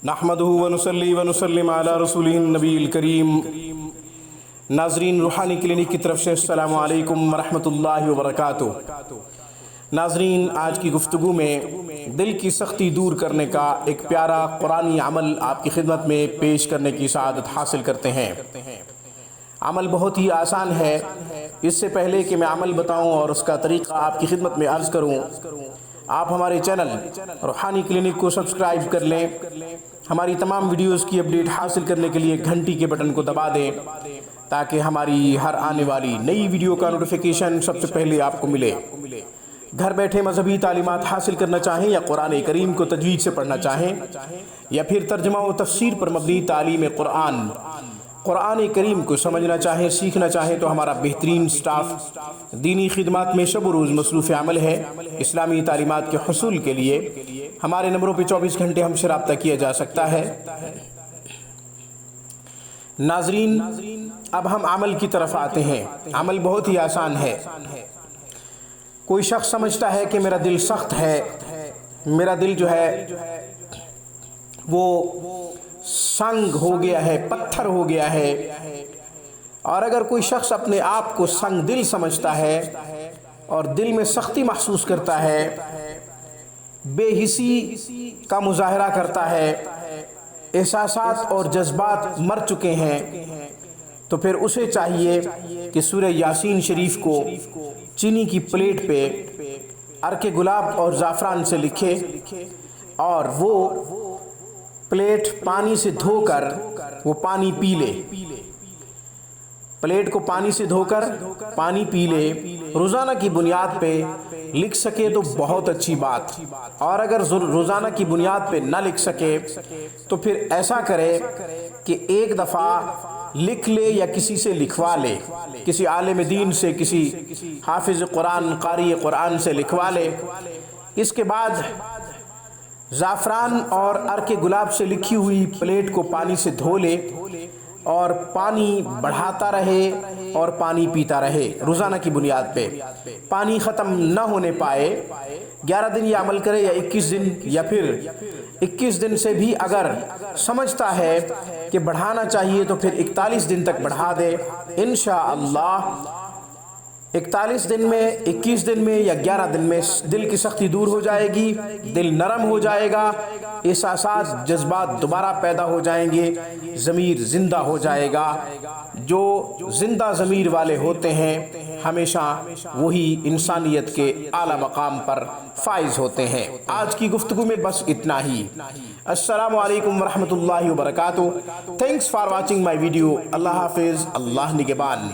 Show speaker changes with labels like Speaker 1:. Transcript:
Speaker 1: نحمدہ ونصلی ونسلم علی رسولہ النبی الکریم۔ ناظرین، روحانی کلینک کی طرف سے السلام علیکم ورحمۃ اللہ وبرکاتہ۔ ناظرین، آج کی گفتگو میں دل کی سختی دور کرنے کا ایک پیارا قرآنی عمل آپ کی خدمت میں پیش کرنے کی سعادت حاصل کرتے ہیں۔ عمل بہت ہی آسان ہے۔ اس سے پہلے کہ میں عمل بتاؤں اور اس کا طریقہ آپ کی خدمت میں عرض کروں، آپ ہمارے چینل روحانی کلینک کو سبسکرائب کر لیں۔ ہماری تمام ویڈیوز کی اپڈیٹ حاصل کرنے کے لیے گھنٹی کے بٹن کو دبا دیں تاکہ ہماری ہر آنے والی نئی ویڈیو کا نوٹیفیکیشن سب سے پہلے آپ کو ملے۔ گھر بیٹھے مذہبی تعلیمات حاصل کرنا چاہیں یا قرآن کریم کو تجوید سے پڑھنا چاہیں یا پھر ترجمہ و تفسیر پر مبنی تعلیم قرآن کریم کو سمجھنا چاہیں، سیکھنا چاہیں تو ہمارا بہترین سٹاف دینی خدمات میں شب و روز مصروف عمل ہے۔ اسلامی تعلیمات کے حصول کے لیے ہمارے نمبروں پہ 24 گھنٹے ہم سے رابطہ کیا جا سکتا ہے۔ ناظرین، اب ہم عمل کی طرف آتے ہیں۔ عمل بہت ہی آسان ہے۔ کوئی شخص سمجھتا ہے کہ میرا دل سخت ہے، میرا دل جو ہے وہ سنگ ہو گیا ہے، پتھر ہو گیا ہے، اور اگر کوئی شخص اپنے آپ کو سنگ دل سمجھتا ہے اور دل میں سختی محسوس کرتا ہے، بے حسی کا مظاہرہ کرتا ہے، احساسات اور جذبات مر چکے ہیں، تو پھر اسے چاہیے کہ سورہ یاسین شریف کو چینی کی پلیٹ پہ عرق گلاب اور زعفران سے لکھے اور وہ پلیٹ پانی سے دھو کر وہ پانی پی لے۔ پلیٹ کو پانی سے دھو کر پانی پی لے۔ روزانہ کی بنیاد پہ لکھ سکے تو بہت اچھی بات، اور اگر روزانہ کی بنیاد پہ نہ لکھ سکے تو پھر ایسا کرے کہ ایک دفعہ لکھ لے یا کسی سے لکھوا لے، کسی عالم دین سے، کسی حافظ قرآن، قاری قرآن سے لکھوا لے۔ اس کے بعد زعفران اور عرق گلاب سے لکھی ہوئی پلیٹ کو پانی سے دھو لے اور پانی بڑھاتا رہے اور پانی پیتا رہے روزانہ کی بنیاد پہ۔ پانی ختم نہ ہونے پائے، 11 دن یہ عمل کرے یا 21 دن، یا پھر 21 دن سے بھی اگر سمجھتا ہے کہ بڑھانا چاہیے تو پھر 41 دن تک بڑھا دے۔ انشاءاللہ 41 دن میں، 21 دن میں یا 11 دن میں دل کی سختی دور ہو جائے گی، دل نرم ہو جائے گا، احساسات جذبات دوبارہ پیدا ہو جائیں گے، ضمیر زندہ ہو جائے گا۔ جو زندہ ضمیر والے ہوتے ہیں ہمیشہ وہی انسانیت کے اعلیٰ مقام پر فائز ہوتے ہیں۔ آج کی گفتگو میں بس اتنا ہی۔ السلام علیکم ورحمۃ اللہ وبرکاتہ۔ Thanks for watching my video. اللہ حافظ، اللہ نگہبان۔